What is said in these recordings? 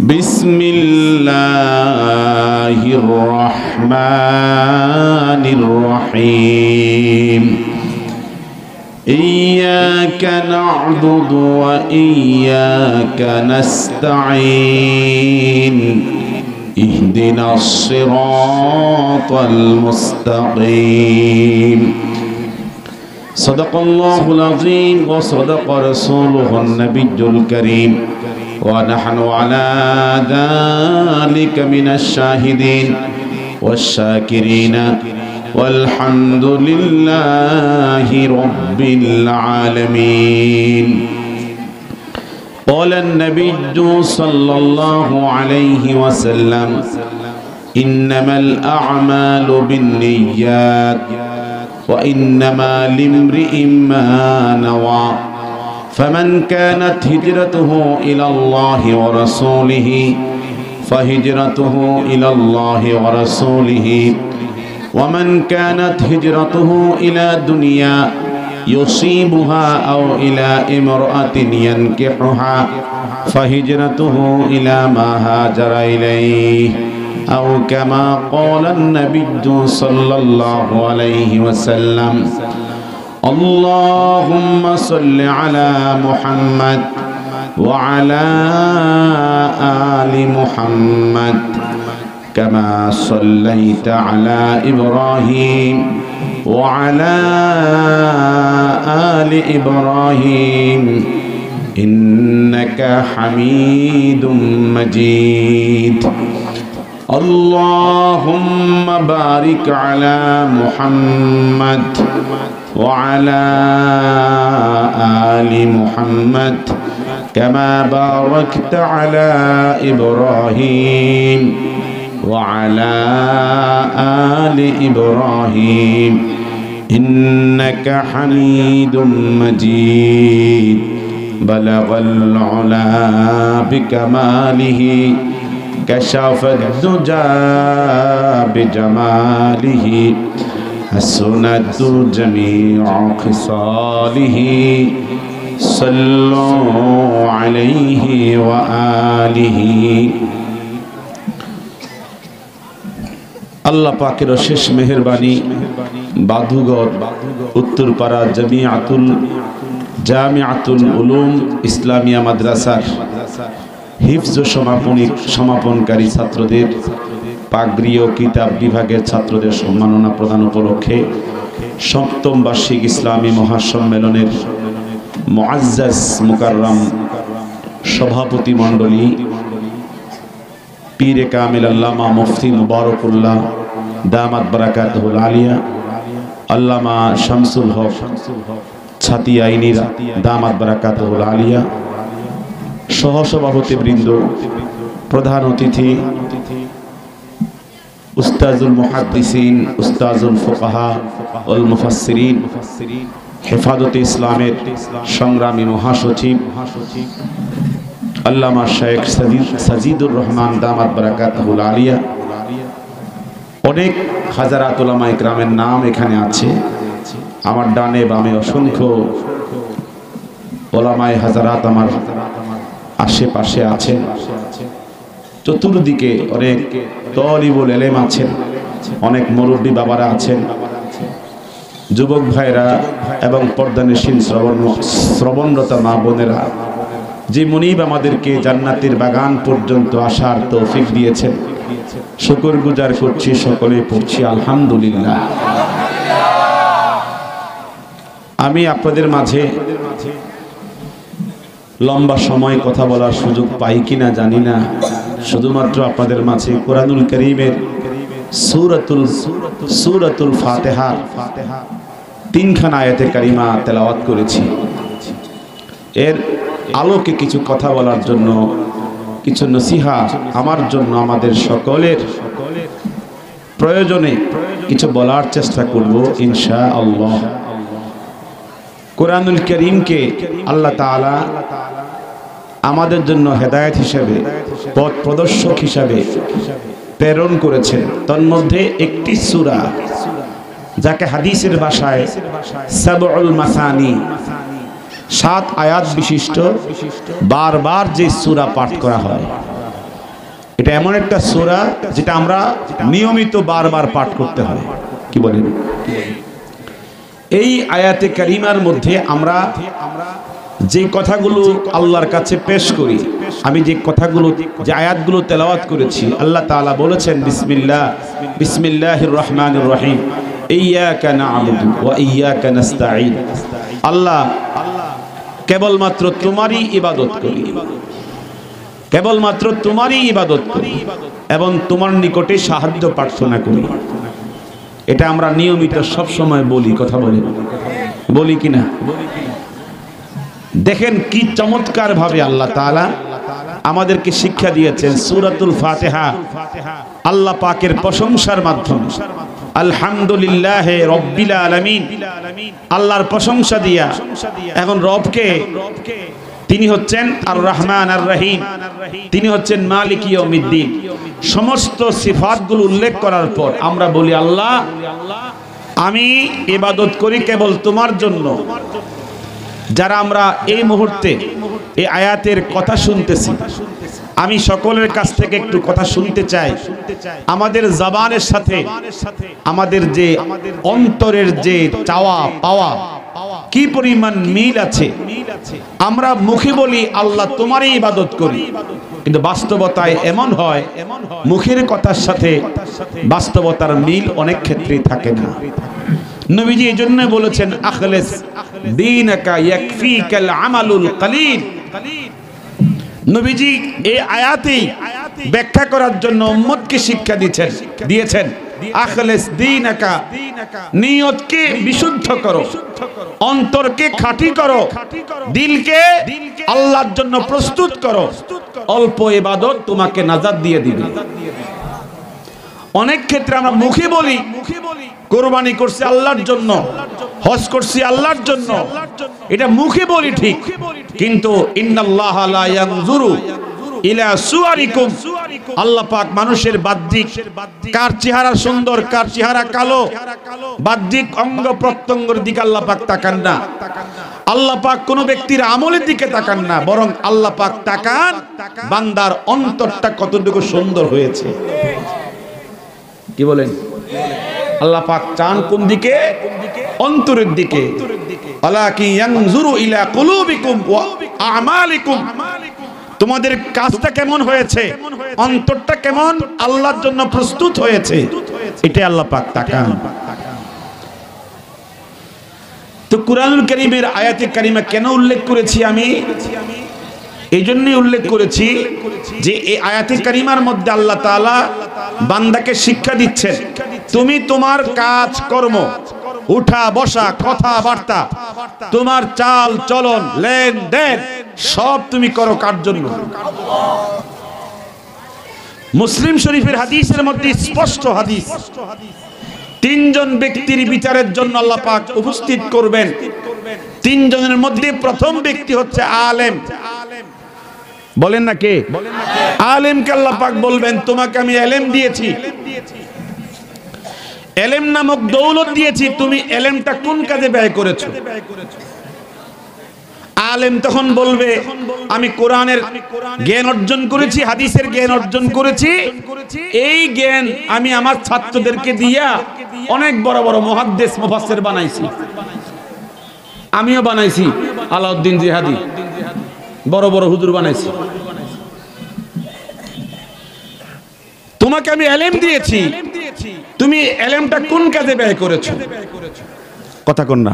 بسم الله الرحمن الرحيم إياك نعبد وإياك نستعين اهدنا الصراط المستقيم صدق الله العظيم وصدق رسوله النبي الكريم ونحن على ذلك من الشاهدين والشاكرين والحمد لله رب العالمين. قال النبي صلى الله عليه وسلم إنما الأعمال بالنيات وإنما لامرئ ما نوى فمن كانت هجرته إلى الله ورسوله فهجرته إلى الله ورسوله ومن كانت هجرته إلى دنيا يصيبها أو إلى امرأة ينكحها فهجرته إلى ما هاجر إليه أو كما قال النبي صلى الله عليه وسلم. اللهم صل على محمد وعلى آل محمد كما صليت على إبراهيم وعلى آل إبراهيم إنك حميد مجيد. اللهم بارك على محمد وعلى آل محمد كما باركت على إبراهيم وعلى آل إبراهيم إنك حميد مجيد. بلغ العلا بكماله كشف الدجى بجماله حسنت جميع خصاله صلوا عليه وآله. আল্লাহ পাকের অশেষ মেহেরবানি বাদুগর উত্তরপাড়া জামিয়াতুল উলুম ইসলামিয়া মাদ্রাসার হিফজ সমাপনকারী ছাত্রদের পাগড়ি ও কিতাব বিভাগের ছাত্রদের সম্মাননা প্রদান উপলক্ষে সপ্তম বার্ষিক ইসলামী মহাসম্মেলনের মুআজ্জাজ মুকাররম সভাপতি মণ্ডলী পীরে কামিল আল্লামা মুফতি মুবারকুল্লাহ দামাত বারাকাতুহুল আলিয়া আল্লামা শামসুল হক ছাতি আইনির দামাত বারাকাতুহুল আলিয়া সহসভাপতি বৃন্দ, প্রধান অতিথি উস্তাজুল মুহাদ্দিসিন, উস্তাজুল ফুকাহা ওয়াল মুফাসসিরিন, হেফাজতে ইসলামের সংগ্রামী মহাসচিব আল্লামা শেখ সাজিদুর রহমান দামাত বারাকাতুহুল আলিয়া, অনেক হাজারাত উলামা ইকরামের নাম এখানে আছে। আমার ডানে বামে অসংখ্য উলামায়ে হাজারাত আমার আশেপাশে আছেন। চতুর্দিকে অনেক তলিবুল ইলম আছেন, অনেক মুরব্বী বাবারা আছেন, যুবক ভাইরা এবং পর্দানশীল শ্রবণরতা মা বোনেরা, যে মুনিব আমাদেরকে জান্নাতের বাগান পর্যন্ত আসার তৌফিক দিয়েছেন, শুকরগুজার করছি, সকলে পড়ছি আলহামদুলিল্লাহ। আমি আপনাদের মাঝে লম্বা সময় কথা বলার সুযোগ পাই কিনা জানি না, শুধুমাত্র আপনাদের মাঝে কোরআনুল কারীমের সূরাতুল ফাতিহা তিনখানা আয়াতে কারিমা তেলাওয়াত করেছি। এর আলোকে কিছু কথা বলার জন্য, কিছু নসিহত আমার জন্য, আমাদের সকলের প্রয়োজনে কিছু বলার চেষ্টা করব ইনশাআল্লাহ। কোরআনুল কারীমকে আল্লাহ তাআলা আমাদের জন্য হেদায়েত হিসেবে, পথ প্রদর্শক হিসেবে প্রেরণ করেছেন। তন্মধ্যে একটি সূরা যাকে হাদিসের ভাষায় সাবউল মাসানি, 7 আয়াত বিশিষ্ট বারবার যে সূরা পাঠ করা হয়, এটা এমন একটা সূরা যেটা আমরা নিয়মিত বারবার পাঠ করতে হয়। কি বলেন? এই আয়াতে কারিমার মধ্যে আমরা যে কথাগুলো আল্লাহর কাছে পেশ করি, আমি যে কথাগুলো যে আয়াতগুলো তেলাওয়াত করেছি, আল্লাহ তাআলা বলেছেন বিসমিল্লাহির রহমানির রহিম, ইয়্যাকা না'বুদু ওয়া ইয়্যাকা নাস্তাঈন। আল্লাহ কেবলমাত্র তোমারই ইবাদত করি, কেবলমাত্র তোমারই ইবাদত করি এবং তোমার নিকটে সাহায্য প্রার্থনা করি। এটা আমরা নিয়মিত সব সময় বলি, কথা বলি কিনা? দেখেন কি চমৎকার ভাবে আল্লাহ তাআলা আমাদেরকে শিক্ষা দিয়েছেন। সূরাতুল ফাতিহা আল্লাহ পাকের প্রশংসার মাধ্যমে, আলহামদুলিল্লাহি রাব্বিল আলামিন, আল্লাহর প্রশংসা দিয়া এখন রবকে, তিনি হচ্ছেন আর রহমান আর রহিম, তিনি হচ্ছেন মালিক ইয়াউমিদ্দিন, সমস্ত সিফাতগুলো উল্লেখ করার পর আমরা বলি আল্লাহ আমি ইবাদত করি কেবল তোমার জন্য। যারা আমরা এই মুহূর্তে এই আয়াতের কথা শুনতেছি, আমি সকলের কাছ থেকে একটু কথা শুনতে চাই। আমাদের জবানের সাথে আমাদের যে অন্তরের যে চাওয়া পাওয়া কি পরিমাণ মিল আছে। আমরা মুখে বলি আল্লাহ তোমারই ইবাদত করি, কিন্তু বাস্তবতায় এমন হয় মুখের কথার সাথে বাস্তবতার মিল অনেক ক্ষেত্রেই থাকে না। নবীজি এজন্য বলেছেন আখলিস দীনাকা ইয়াকফিকাল আমালুল কলিল। নবীজি এই আয়াতে ব্যাখ্যা করার জন্য উম্মতকে শিক্ষা দিয়েছেন আখলিস দীনাকা, নিয়তকে বিশুদ্ধ করো, অন্তরকে খাঁটি করো, দিলকে আল্লাহর জন্য প্রস্তুত করো, অল্প ইবাদত তোমাকে নাজাত দিয়ে দিবে। অনেক ক্ষেত্রে আমরা মুখে বলি কুরবানি করছি আল্লাহর জন্য, হজ করছি আল্লাহর জন্য, এটা মুখে বলি ঠিক, কিন্তু ইন্নাল্লাহা লা ইয়ানজুরু ইলা সুওয়ারিকুম, আল্লাহ পাক মানুষের বাহ্যিক, কার চেহারা সুন্দর কার চেহারা কালো, বাহ্যিক অঙ্গ প্রত্যঙ্গের দিকে আল্লাহ পাক তাকান না। আল্লাহ পাক কোন ব্যক্তির আমলের দিকে তাকান না, বরং আল্লাহ পাক তাকান বান্দার অন্তরটা কতটুকু সুন্দর হয়েছে। কি বলেন? আল্লাহ পাক চান কোন দিকে? অন্তরের দিকে। আলাকি ইয়ানজুরু ইলা কুলুবিকুম ওয়া আমালিকুম, তোমাদের কাজটা কেমন হয়েছে, অন্তরটা কেমন আল্লাহর জন্য প্রস্তুত হয়েছে, এটা আল্লাহ পাক তাকান। তো কুরআনুল কারীমের আয়াতে কারিমা কেন উল্লেখ করেছি আমি? এই জন্যই উল্লেখ করেছি যে এই আয়াতে কারিমার মধ্যে আল্লাহ তাআলা বান্দাকে শিক্ষা দিচ্ছেন, তুমি তোমার কাজ কর্ম, উঠা বসা, কথাবার্তা, তোমার চাল চলন, লেনদেন সব তুমি করো কার জন্য? মুসলিম শরীফের হাদিসের মধ্যে স্পষ্ট হাদিস, তিনজন ব্যক্তির বিচারের জন্য আল্লাহ পাক উপস্থিত করবেন। তিনজনের মধ্যে প্রথম ব্যক্তি হচ্ছে আলেম। বলেন না কে? আলেমকে আল্লাহ পাক বলবেন তোমাকে আমি এলেম দিয়েছি, এলেম নামক দৌলত দিয়েছি, তুমি এলেমটা কোন কাজে ব্যয় করেছো? আলেম তখন বলবে আমি কোরআনের জ্ঞান অর্জন করেছি, হাদিসের জ্ঞান অর্জন করেছি, এই জ্ঞান আমি আমার ছাত্রদেরকে দিয়া অনেক বড় বড় মুহাদ্দিস মুফাসসির বানাইছি, আমিও বানাইছি, আলাউদ্দিন জিহাদি বড় বড় হুজুর বানাইছি। তোমাকে আমি এলেম দিয়েছি, তুমি এলেমটা কোন কাজে ব্যয় করেছো? কথা কোন না?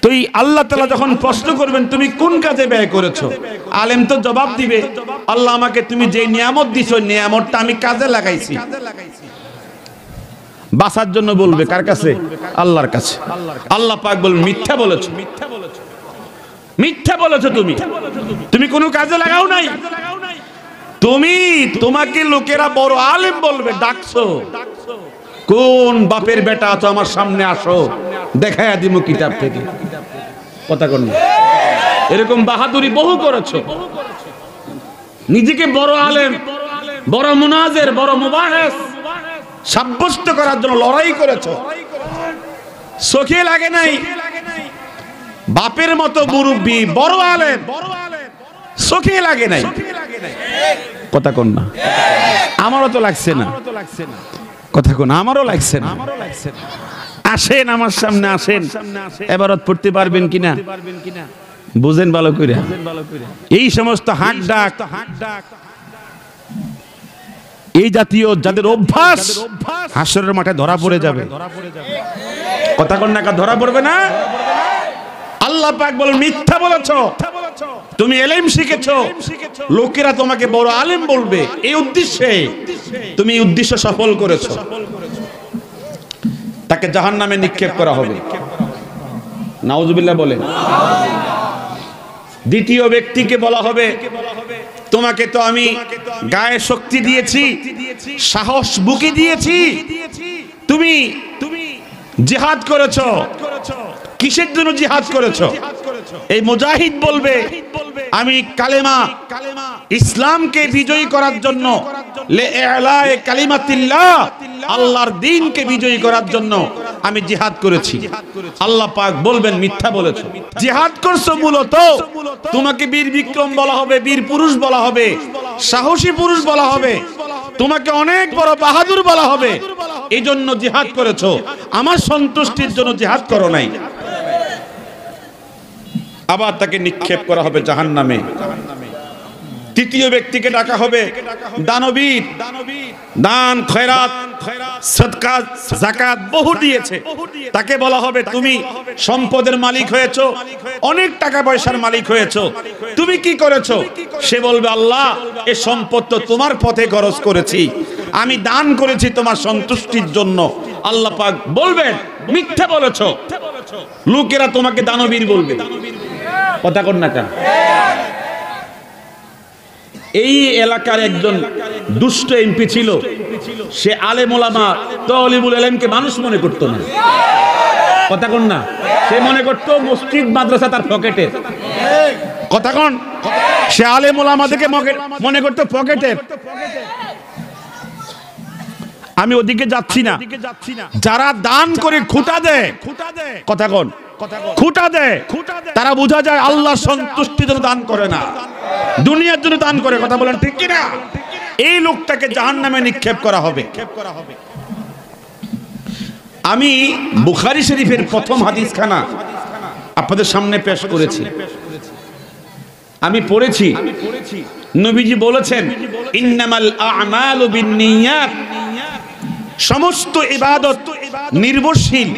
তো এই আল্লাহ তাআলা যখন প্রশ্ন করবেন তুমি কোন কাজে ব্যয় করেছো, আলেম তো জবাব দিবে আল্লাহ আমাকে তুমি যে নিয়ামত দিছো নিয়ামতটা আমি কাজে লাগাইছি। বাঁচার জন্য বলবে কার কাছে? আল্লাহর কাছে। আল্লাহ পাক বলবেন মিথ্যা বলেছো, মিথ্যা বলেছো, তুমি কোনো কাজে লাগাও নাই, তোমাকে লোকেরা বড় আলেম বলবে, ডাকছো, কোন বাপের বেটা আছো আমার সামনে আসো, দেখায়া দিমু কিতাব থেকে। কথা কোন? এরকম বাহাদুরি বহু করেছো, নিজেকে বড় আলেম, বড় মুনাজির, বড় মুবাহিস সাব্যস্ত করার জন্য লড়াই করেছো, চোখে লাগে নাই বাপের মতো মুরব্বি বড় আলেম, চোখে লাগে নাই। কথা কোন না, আমারও তো লাগছে না, কথা কোন আমারও লাগছে না। আসেন আমার সামনে আসেন, এবারত পড়তে পারবেন কিনা বুঝেন ভালো করে। এই সমস্ত হাক ডাক, এই জাতীয় যাদের অভ্যাস হাসরের মাঠে ধরা পড়ে যাবে। কথা কোন না, ধরা পড়বে না। আল্লাহ পাক বলেন মিথ্যা বলেছো, তুমি ইলম শিখেছো, লোকেরা তোমাকে বড় আলেম বলবে, এই উদ্দেশ্যে তুমি এই উদ্দেশ্য সফল করেছো। তাকে জাহান্নামে নিক্ষেপ করা হবে। নাউজুবিল্লাহ বলেন। দ্বিতীয় ব্যক্তিকে বলা হবে তোমাকে তো আমি গায়ে শক্তি দিয়েছি, সাহস বুকে দিয়েছি, তুমি জিহাদ করেছো, কিসের জন্য জিহাদ করেছো? এই মুজাহিদ বলবে আমি কালেমা ইসলামকে বিজয়ী করার জন্য, লিইলায়ে কালিমাতিল্লাহ, আল্লাহর দ্বীনকে বিজয়ী করার জন্য আমি জিহাদ করেছি। আল্লাহ পাক বলবেন মিথ্যা বলেছো। জিহাদ করছো মূলত তোমাকে বীর বিক্রম বলা হবে, বীর পুরুষ বলা হবে, সাহসী পুরুষ বলা হবে, তোমাকে অনেক বড় বাহাদুর বলা হবে। এই জন্য জিহাদ করেছো, আমার সন্তুষ্টির জন্য জিহাদ করো নাই। আবার তাকে নিক্ষেপ করা হবে জাহান্নামে। তৃতীয় ব্যক্তিকে ডাকা হবে দানবীর, দান খয়রাত সদকা যাকাত বহু দিয়েছে, তাকে বলা হবে তুমি সম্পদের মালিক হয়েছো, অনেক টাকা পয়সার মালিক হয়েছো, তুমি কি করেছো? সে বলবে আল্লাহ এই সম্পদ তো তোমার পথে খরচ করেছি, আমি দান করেছি তোমার সন্তুষ্টির জন্য। আল্লাহ পাক বলবেন মিথ্যা বলেছো, লোকেরা তোমাকে দানবীর বলবে। কথা কোন না কেন? এই এলাকার একজন দুষ্ট এমপি ছিল, সে আলেম ওলামা তালিবুল ইলমকে মানুষ মনে করতো না। কথা কোন না? সে মনে করতো মসজিদ মাদ্রাসা তার পকেটের। কথা কোন? সে আলেম ওলামাদেরকে মনে করতো পকেটের। আমি ওদিকে যাচ্ছি না। যারা দান করে খুঁটা দেয়, কথা কোন, খুঁটা দেয়, তারা বোঝা যায় আল্লাহর সন্তুষ্টির জন্য দান করে না, দুনিয়ার জন্য দান করে। কথা বলেন ঠিক কিনা? এই লোকটাকে জাহান্নামে নিক্ষেপ করা হবে। আমি বুখারী শরীফের প্রথম হাদিসখানা আপনাদের সামনে পেশ করেছি। আমি পড়েছি, নবীজি বলেছেন ইন্নামাল আ'মালু বিন্নিয়াত, সমস্ত ইবাদত নির্ভরশীল,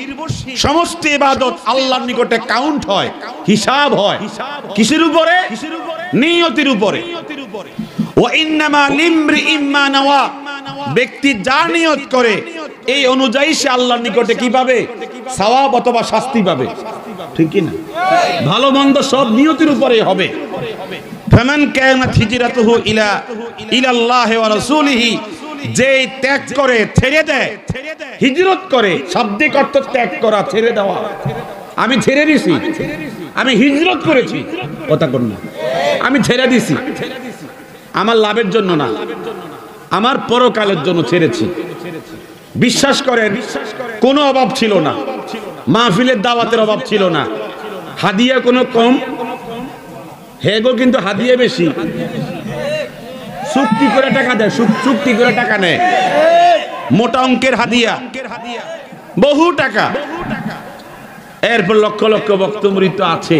সমস্ত ইবাদত আল্লাহর নিকটে কাউন্ট হয়, হিসাব হয় কিসের উপরে? নিয়তের উপরে। ওয়া ইন্নামা লিমরিইম মা নাওয়া, ব্যক্তি যা নিয়ত করে এই অনুযায়ী সে আল্লাহর নিকটে কি পাবে? সওয়াব অথবা শাস্তি পাবে। ঠিক কি না? ভালো মন্দ সব নিয়তের উপরে হবে। ফামান কানাত হিজরাতুহু ইলাল্লাহি ওয়া রাসূলিহি, যে ত্যাগ করে, ছেড়ে দেয়, হিজরত করে, শাব্দিক অর্থ ত্যাগ করা, ছেড়ে দেওয়া। আমি ছেড়ে দিছি, আমি হিজরত করেছি। কথা কোন না? আমি ছেড়ে দিছি, আমার লাভের জন্য না, আমার পরকালের জন্য ছেড়েছি। বিশ্বাস করেন কোনো অভাব ছিল না, মাহফিলের দাওয়াতের অভাব ছিল না, হাদিয়া কোনো কম, হেগো কিন্তু হাদিয়া বেশি। চুক্তি করে টাকা দেয়, চুক্তি করে টাকা নেয়, মোটা অঙ্কের হাদিয়া, বহু টাকা। এরপর লক্ষ লক্ষ বক্তমৃত আছে।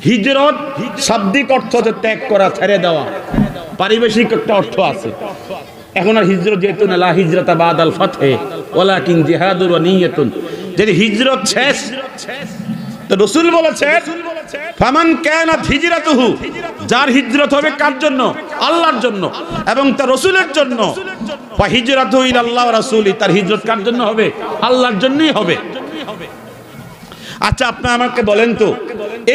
হিজরত শাব্দিক অর্থ হচ্ছে ত্যাগ করা, ছেড়ে দেওয়া, পারিবেশিক একটা অর্থ আছে। এখন আর হিজরত যেহেতু না, লা হিজরাতা বাদাল ফাতহে ওয়ালাকিন জিহাদুর ওয়া নিয়াতুন, যদি হিজরত শেষ, তো রাসূল বলেছেন ফামান কানাত হিজরাতুহু, যার হিজরত হবে কার জন্য? আল্লাহর জন্য এবং তার রাসূলের জন্য। ফা হিজরাতুহু ইলাল্লাহি ওয়া রাসূলি, তার হিজরত কার জন্য হবে? আল্লাহর জন্যই হবে। আচ্ছা আপনি আমাকে বলেন তো,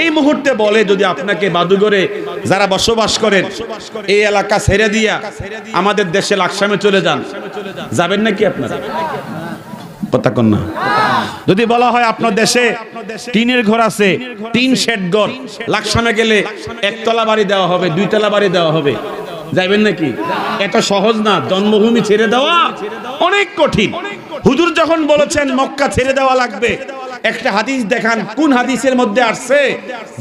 এই মুহূর্তে বলে যদি আপনাকে বাদুগরে যারা বসবাস করেন এই এলাকা ছেড়ে দিয়া আমাদের দেশে লাকসামে চলে যান, যাবেন নাকি আপনারা? কথা কোন না? যদি বলা হয় আপনার দেশে টিনের ঘর আছে, টিন শেড ঘর, লাকসামে গেলে একতলা বাড়ি দেওয়া হবে, দুইতলা বাড়ি দেওয়া হবে, যাবেন নাকি? এত সহজ না, জন্মভূমি ছেড়ে দেওয়া অনেক কঠিন। হুজুর যখন বলেছেন মক্কা ছেড়ে দেওয়া লাগবে, একটা হাদিস দেখান, কোন হাদিসের মধ্যে আসছে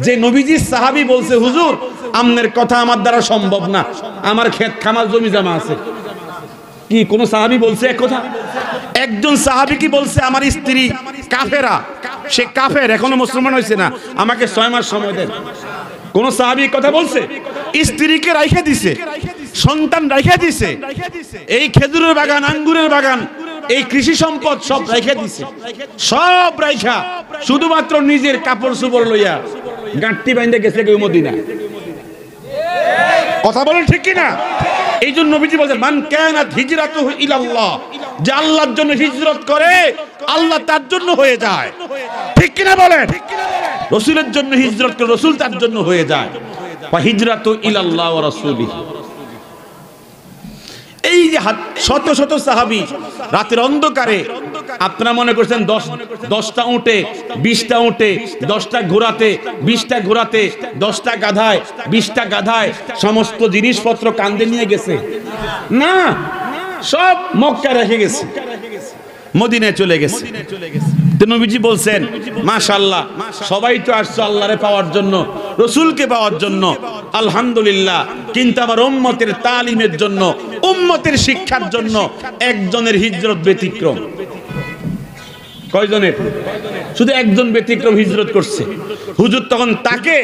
যে নবীজির সাহাবী বলছে হুজুর আমনের কথা আমার দ্বারা সম্ভব না, আমার ক্ষেত খামার জমি জমা আছে? কি কোন সাহাবী বলছে এক কথা? একজন সাহাবী কি বলছে আমার স্ত্রী কাফেরা, সে কাফের, এখনো মুসলমান হয়েছে না, আমাকে 6 মাস সময় দেন? কোন সাহাবী কথা বলছে? স্ত্রীকে রাইখা দিছে, সন্তান রাইখা দিছে, এই খেজুরের বাগান, আঙ্গুরের বাগান, এই কৃষি সম্পদ সব রাইখা দিছে, সব রাইখা শুধুমাত্র নিজের কাপড় চোপড় লইয়া গাঁটটি বাইন্ধে গেছে কেউ মদিনা। কথা বলেন ঠিক কিনা? এই জন্য নবীজি বলেন মান কানাত হিজরাতুহু ইলাল্লাহ, যে আল্লাহর জন্য হিজরত করে আল্লাহ তার জন্য হয়ে যায়। ঠিক কিনা বলেন? রাসূলের জন্য হিজরত করে রাসূল তার জন্য হয়ে যায়। ওয়া হিজরাতু ইলাল্লাহ ওয়া রাসূলিহি। এই যে শত শত সাহাবী রাতের অন্ধকারে, আপনারা মনে করছেন 10টা উটে, 20টা উটে, 10টা ঘোড়াতে, 20টা ঘোড়াতে, 10টা গাধায়, 20টা গাধায় সমস্ত জিনিসপত্র কাঁধে নিয়ে গেছে? না, সব মক্কা রেখে গেছে, মদিনায় চলে গেছে। তো নবীজি বলছেন মাশাআল্লাহ, সবাই তো আসছে আল্লাহরে পাওয়ার জন্য, রাসূলকে পাওয়ার জন্য, আলহামদুলিল্লাহ, কিন্তু আমার উম্মতের তালিমের জন্য, উম্মতের শিক্ষার জন্য একজনের হিজরত ব্যতিক্রম। কয়জনের? শুধু একজন ব্যতিক্রম হিজরত করছে। হুজুর তখন তাকে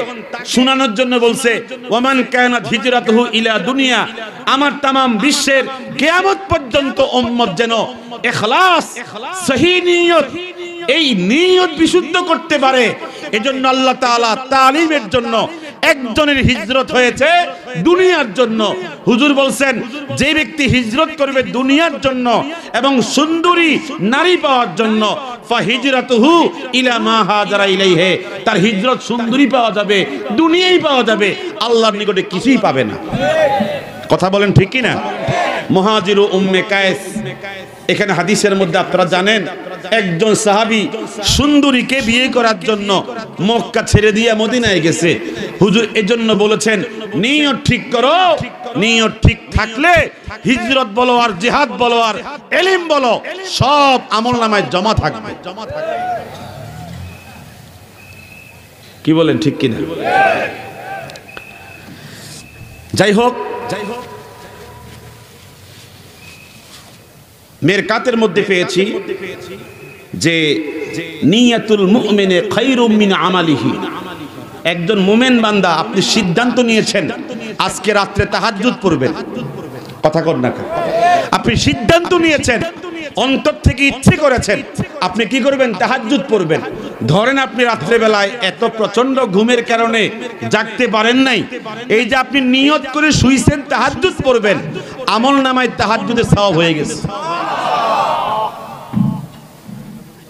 শোনানোর জন্য বলছে ওয়ামান কানাত হিজরাতুহু ইলা দুনিয়া, আমার তামাম বিশ্বের কিয়ামত পর্যন্ত উম্মত যেন ইখলাস, সহি নিয়ত, এই নিয়ত বিশুদ্ধ করতে পারে, এজন্য আল্লাহ তাআলা তালিমের জন্য একজনের হিজরত হয়েছে দুনিয়ার জন্য। হুজুর বলছেন যে ব্যক্তি হিজরত করবে দুনিয়ার জন্য এবং সুন্দরী নারী পাওয়ার জন্য, ফাহিজরাতুহু ইলা মা হাজারা ইলাইহি, তার হিজরত সুন্দরী পাওয়া যাবে, দুনিয়াই পাওয়া যাবে, আল্লাহর নিকটে কিছুই পাবে না। কথা বলেন ঠিক কি না? মুহাজিরু উম্মে কায়েস, এখানে হাদিসের মধ্যে আপনারা জানেন একজন সাহাবী সুন্দরীকে বিয়ে করার জন্য মক্কা ছেড়ে দিয়ে মদিনায় গেছে। হুজুর এজন্য বলেছেন নিয়ত ঠিক করো, নিয়ত ঠিক থাকলে হিজরত বলো আর জিহাদ বলো আর ইলম বলো সব আমলনামায় জমা থাকবে। কি বলেন ঠিক কিনা? যাই হোক, মেরকাতের মধ্যে পেয়েছি যে নিয়াতুল মুমিনে খায়রুম মিন আমালিহি, একজন মুমিন বান্দা আপনি সিদ্ধান্ত নিয়েছেন আজকে রাতে তাহাজ্জুদ পড়বেন, কথা কর না, আপনি সিদ্ধান্ত নিয়েছেন, অন্তর থেকে ইচ্ছে করেছেন আপনি কি করবেন? তাহাজ্জুদ পড়বেন। ধরেন আপনি রাত্রে বেলায় এত প্রচন্ড ঘুমের কারণে জাগতে পারেন নাই, এই যে আপনি নিয়ত করে শুইছেন তাহাজ্জুদ পড়বেন, আমলনামায় তাহাজ্জুদের সওয়াব হয়ে গেছে।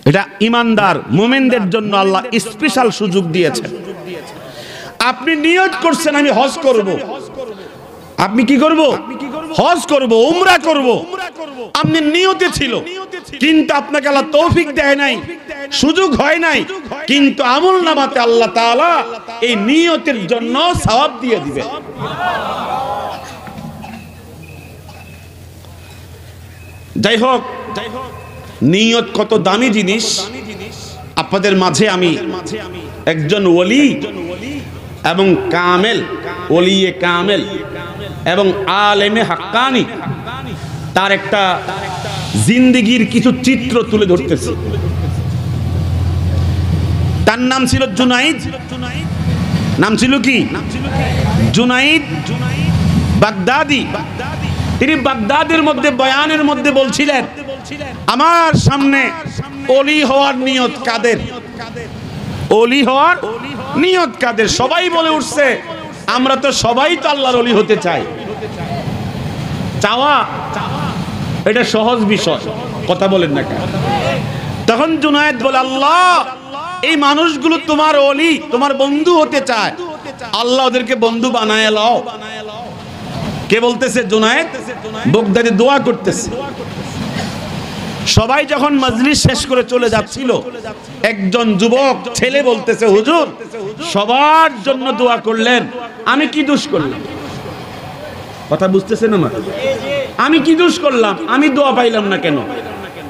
এটা ঈমানদার মুমিনদের জন্য আল্লাহ স্পেশাল সুযোগ দিয়েছেন। আপনি নিয়ত করছেন আমি হজ করব, আপনি কি করব? হজ করব, উমরা করব, আপনি নিয়তে ছিল, কিন্তু আপনাকে আল্লাহ তৌফিক দেয় নাই, সুযোগ হয় নাই, কিন্তু আমলনামাতে আল্লাহ তাআলা এই নিয়তের জন্য সওয়াব দিয়ে দিবেন। যাই হোক, নিয়ত কত দামি জিনিস। আপনাদের মাঝে আমি একজন ওলি এবং কামেল, ওলিয়ে কামেল এবং আলেমে হাক্কানি, তার একটা জিন্দেগির কিছু চিত্র তুলে ধরতেছি। তার নাম ছিল জুনাইদ। নাম ছিল কি? জুনাইদ বাগদাদি। তিনি বাগদাদের মধ্যে বয়ানের মধ্যে বলছিলেন আমার সামনে ওলি হওয়ার নিয়ত কাদের? ওলি হওয়ার নিয়ত কাদের? সবাই বলে উঠছে আমরা তো সবাই তো আল্লাহর ওলি হতে চাই। চাওয়া এটা সহজ বিষয়, কথা বলেন না কেন? তখন জুনায়েদ বলে আল্লাহ এই মানুষগুলো তোমার ওলি, তোমার বন্ধু হতে চায়, আল্লাহ ওদেরকে বন্ধু বানায় লাও। কে বলতেছে? জুনায়েদ বাগদাদি দোয়া করতেছে। সবাই যখন মজলিস শেষ করে চলে যাচ্ছিল, একজন যুবক ছেলে বলতেছে হুজুর সবার জন্য দোয়া করলেন, আমি কি দোষ করলাম? কথা বুঝতেছেন আমার? আমি কি দোষ করলাম? আমি দোয়া পাইলাম না কেন?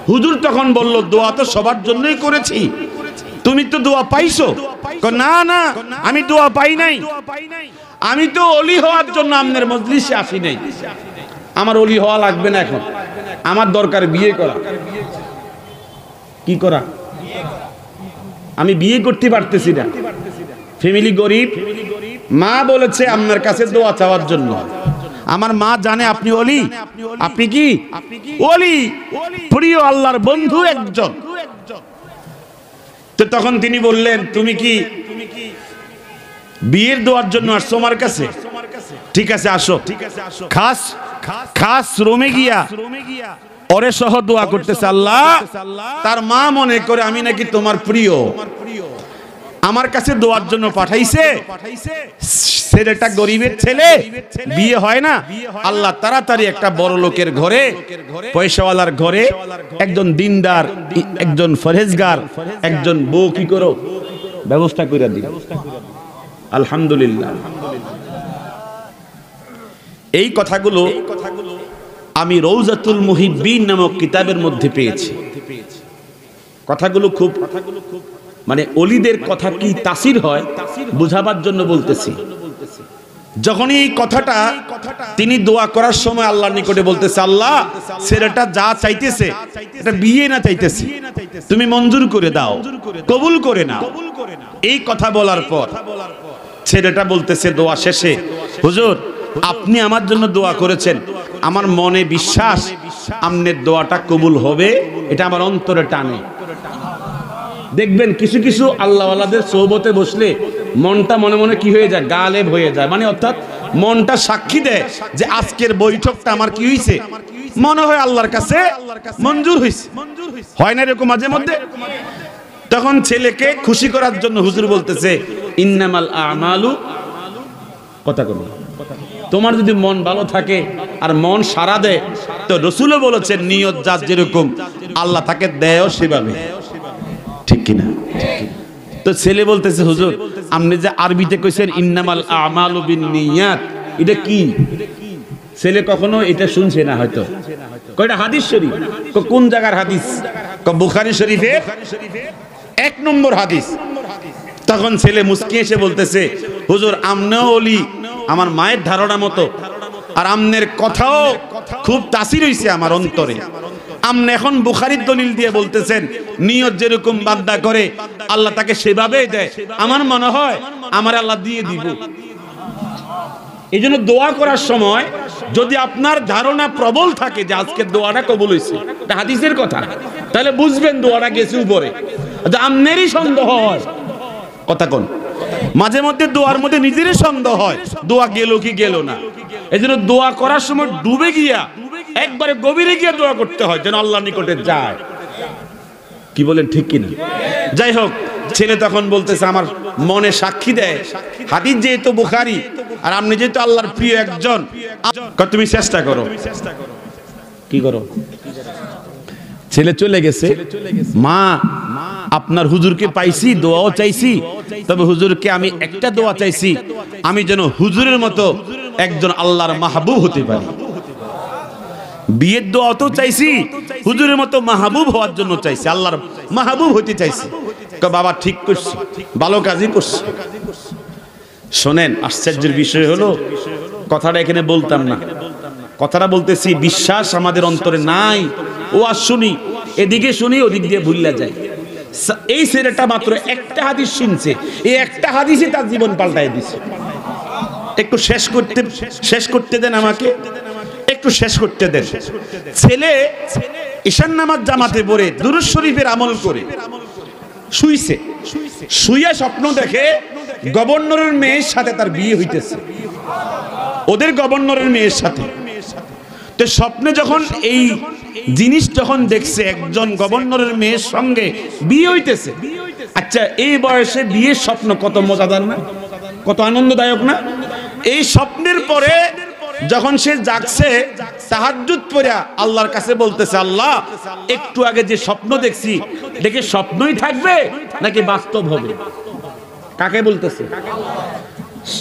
হুজুর তখন বলল দোয়া তো সবার জন্যই করেছি, তুমি তো দোয়া পাইছো? না না, আমি দোয়া পাই নাই। আমি তো ওলি হওয়ার জন্য আপনার মজলিসে আসি নাই। আমার ওলি হওয়া লাগবে না, এখন আমার দরকার বিয়ে করা। কি করা? আমি বিয়ে করতে পারতেছি না, ফ্যামিলি গরিব। মা বলেছে আপনার কাছে দোয়া চাওয়ার জন্য। আমার মা জানে আপনি ওলি, আপনি কি ওলি, প্রিয় আল্লাহর বন্ধু একজন। তো তখন তিনি বললেন, তুমি কি বিয়ের দোয়ার জন্য আসছো আমার কাছে? ঠিক আছে আসো। খাস খাস রুমে গিয়া ওরে সহ দোয়া করতেছে। আল্লাহ, তার মা মনে করে আমি নাকি তোমার প্রিয়, আমার কাছে দোয়ার জন্য পাঠাইছে। ছেলেটা গরিবের ছেলে, বিয়ে হয় না। আল্লাহ তাড়াতাড়ি একটা বড় লোকের ঘরে, পয়সাওয়ালার ঘরে একজন দিনদার, একজন ফরহেজগার, একজন বউ কি করো ব্যবস্থা করে দিন। আলহামদুলিল্লাহ। এই কথাগুলো আমি রওজাতুল মুহিব্বিন নামক কিতাবের মধ্যে পেয়েছি। কথাগুলো খুব মানে ওলিদের কথা কি তাসির হয় বুঝাবার জন্য বলতেছি। যখন এই কথাটা তিনি দোয়া করার সময় আল্লাহর নিকটে বলতেছে, আল্লাহ, ছেলেটা যা চাইতেছে এটা বিয়ে না চাইতেছে, তুমি মঞ্জুর করে দাও, কবুল করে নাও। এই কথা বলার পর ছেলেটা বলতেছে দোয়া শেষে, হুজুর আপনি আমার জন্য দোয়া করেছেন, আমার মনে বিশ্বাস আপনার দোয়াটা কবুল হবে, এটা আমার অন্তরে টানে। দেখবেন কিছু কিছু আল্লাহওয়ালাদের সোহবতে বসলে মনটা মনে মনে কি হয়ে যায়, গালেব হয়ে যায়। মানে অর্থাৎ মনটা সাক্ষী দেয় যে আজকের বৈঠকটা আমার কি হয়েছে, মনে হয় আল্লাহর কাছে মঞ্জুর হয়েছে। হয় না এরকম মাঝে মধ্যে? তখন ছেলেকে খুশি করার জন্য হুজুর বলতেছে, ইন্নামাল আমালু, কথা বলুন, তোমার যদি মন ভালো থাকে আর মন সারা দেয়, তো রাসূলও বলেছেন নিয়ত যার যেরকম আল্লাহ তাকে দেয়ও সেভাবে। ঠিক কিনা? তো ছেলে বলতেছে, হুজুর আপনি যে আরবিতে কইছেন ইন্নামাল আমালু বিন্নিয়াত, এটা কি? ছেলে কখনো এটা শুনছে না হয়তো। কয়টা হাদিস শরীফ? কোন জায়গার হাদিস? বুখারী শরীফের 1 নম্বর হাদিস। তখন ছেলে মুস্কি এসে বলতেছে, হুজুর আমনেও ওলি আমার মায়ের ধারণা মতো, আর আমনের কথাও খুব তাসির হইছে আমার অন্তরে। আপনি এখন বুখারীর দলিল দিয়ে বলতেছেন নিয়ত যেরকম বান্দা করে আল্লাহ তাকে সেভাবেই দেয়। আমার মনে হয় আমার আল্লাহ দিয়ে দিব। এই জন্য দোয়া করার সময় যদি আপনার ধারণা প্রবল থাকে যে আজকের দোয়াটা কবুল হয়েছে, এটা হাদিসের কথা, তাহলে বুঝবেন দোয়াটা গেছে উপরে। আপনারই সন্দেহ হয়, কথা কোন মাঝে মধ্যে দোয়ার মধ্যে নিজেরই সন্দেহ হয় দোয়া গেল কি গেল না। এই জন্য দোয়া করার সময় ডুবে গিয়া একবারে গভীরে গিয়ে দোয়া করতে হয় যেন আল্লাহর নিকটে যায়। কি বলেন ঠিক কিনা? যাই হোক, ছেলে তখন বলতেছে আমার মনে সাক্ষী দেয়, হাদিস যেহেতু বুখারী আর আপনি যেহেতু আল্লাহর প্রিয় একজন, তুমি চেষ্টা করো। কি করো? ছেলে চলে গেছে। মা, আপনার হুজুরকে পাইছি, দোয়াও চাইছি, তবে হুজুরকে আমি একটা দোয়া চাইছি, আমি যেন হুজুরের মতো একজন আল্লাহর মাহবুব হতে পারি। বিয়ের দোয়া তো চাইছি, হুজুরের মতো মাহবুব হওয়ার জন্য চাইছি, আল্লাহর মাহবুব হতে চাইছি। বাবা ঠিক করছি, ভালো কাজই করছি। শোনেন, আশ্চর্যের বিষয় হলো কথাটা এখানে বলতাম না, কথাটা বলতেছি বিশ্বাস আমাদের অন্তরে নাই। ও আর শুনি, এদিকে শুনি, ওদিক দিয়ে ভুললা যায়। এই ছেলেটা মাত্র একটা হাদিস শুনছে, এই একটা হাদিসই তার জীবন পাল্টাই দিছে। একটু শেষ করতে দেন আমাকে, একটু শেষ করতে দেন। ছেলে ঈশান নামাজ জামাতে পড়ে দুরূদ শরীফের আমল করে শুইছে, শুইয়া স্বপ্ন দেখে গভর্নরের মেয়ের সাথে তার বিয়ে হইতেছে, ওদের গভর্নরের মেয়ের সাথে। তো স্বপ্নে যখন এই জিনিস যখন দেখছে একজন গভর্নরের মেয়ের সঙ্গে বিয়ে হইতেছে, আচ্ছা এই বয়সে বিয়ের স্বপ্ন কত মজাদার না, কত আনন্দদায়ক না? এই স্বপ্নের পরে যখন সে জাগছে, তাহাজ্জুদ পড়ে আল্লাহর কাছে বলতেছে, আল্লাহ একটু আগে যে স্বপ্ন দেখছি, দেখে স্বপ্নই থাকবে নাকি বাস্তব হবে? কাকে বলতেছে?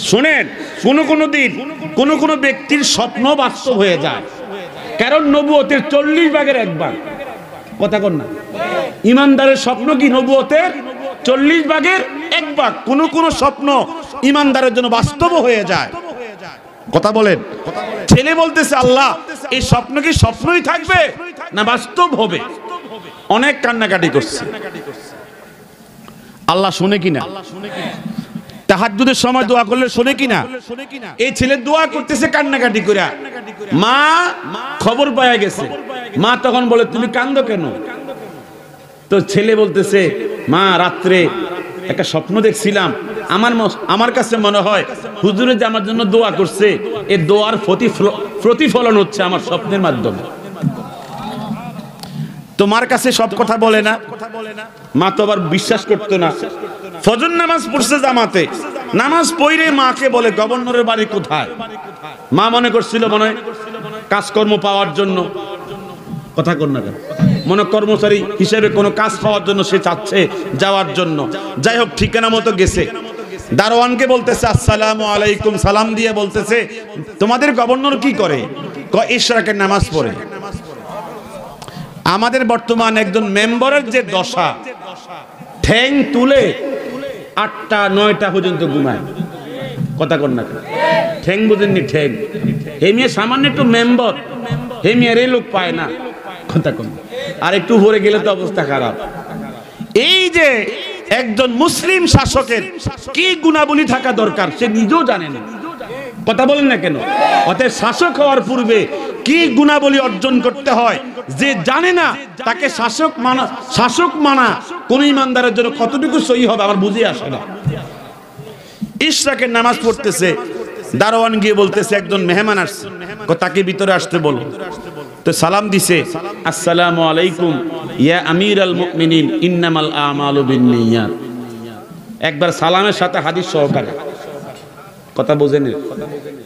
শুনেন, কোন দিন কোন ব্যক্তির স্বপ্ন বাস্তব হয়ে যায়, কারণ নবুয়তের 40 ভাগের 1 ভাগ। কথা কন না? ইমানদারের স্বপ্ন কি নবুয়তের 40 ভাগের 1 ভাগ কোন স্বপ্ন ঈমানদারের জন্য বাস্তব হয়ে যায়। কথা বলেন। ছেলে বলতেছে আল্লাহ এই স্বপ্ন কি স্বপ্নই থাকবে না বাস্তব হবে? অনেক কান্নাকাটি করছে। আল্লাহ শুনে কিনা? তাহাজ্জুদের সময় দোয়া করলে শুনে কিনা? এই ছেলে দোয়া করতেছে কান্নাকাটি করে। মা খবর পাওয়া গেছে। মা তখন বলে তুমি কান্দো কেন? তো ছেলে বলতেছে মা রাত্রে একটা স্বপ্ন দেখছিলাম, আমার কাছে মনে হয় হুজুরে যে আমার জন্য দোয়া করছে এই দোয়ার প্রতিফলন হচ্ছে আমার স্বপ্নের মাধ্যমে। তোমার কাছে সব কথা বলে না? মা তো আবার বিশ্বাস করতো না। ফজর নামাজ পড়ছে জামাতে, নামাজ পড়ে মাকে বলে গভর্নরের বাড়ি কোথায়? মা মনে করছিল মনে হয় কাজকর্ম পাওয়ার জন্য, কথা কর না কেন, মনে কর্মচারী হিসেবে কোনো কাজ পাওয়ার জন্য সে চাচ্ছে যাওয়ার জন্য। যাই হোক ঠিকানা মতো গেছে। দারোয়ানকে বলতেছে আসসালামু আলাইকুম, সালাম দিয়ে বলতেছে তোমাদের গভর্নর কি করে? ইশরাকের নামাজ পড়ে। আমাদের বর্তমান একজন মেম্বারের যে দশা, ঠ্যাং তুলে 8টা 9টা পর্যন্ত ঘুমায়। কথা কর না, ঠ্যাং বুঝেননি? ঠ্যাং হেমিয়া সামান্য একটু মেম্বার, হেমিয়ার এই লোক পায় না। কথা কর, আর একটু উপরে গেলে তো অবস্থা খারাপ। এই যে একজন মুসলিম শাসকের কি গুণাবলী থাকা দরকার সে নিজেও জানে না। কথা বলেন না কেন? অতএব শাসক হওয়ার পূর্বে কি গুণাবলী অর্জন করতে হয় যে জানে না, তাকে শাসক মানা কোন ইমানদারের জন্য কতটুকু সহি হবে আমার বুঝে আসে না। ইশরাকের নামাজ পড়তেছে, দারোয়ান গিয়ে বলতেছে একজন মেহমান আসছে, তাকে ভিতরে আসতে বলো। তো সালাম দিছে, আসসালামু আলাইকুম ইয়া আমিরাল মুমিনিন ইন্নামাল আমালু বিন্নিয়াত। একবার সালামের সাথে হাদিস সহকারে, কথা বোঝেন?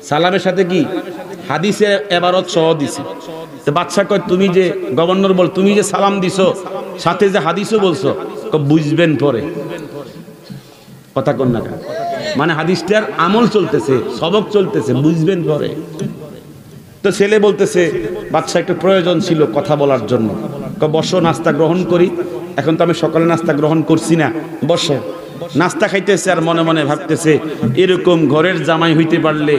সালামের সাথে কি হাদিসের এবারত সহ দিছে। তো বাদশা কয় তুমি যে গভর্নর বল তুমি যে সালাম দিছো সাথে যে হাদিসও বলছো, বুঝবেন পরে। কথা কর না, মানে হাদিসটার আমল চলতেছে, সবক চলতেছে, বুঝবেন পরে। তো ছেলে বলতেছে বাদশা একটু প্রয়োজন ছিল কথা বলার জন্য। বসো নাস্তা গ্রহণ করি। এখন তো আমি সকালে নাস্তা গ্রহণ করছি না, বসো। নাস্তা খাইতেছে আর মনে মনে ভাবতেছে এরকম ঘরের জামাই হইতে পারলে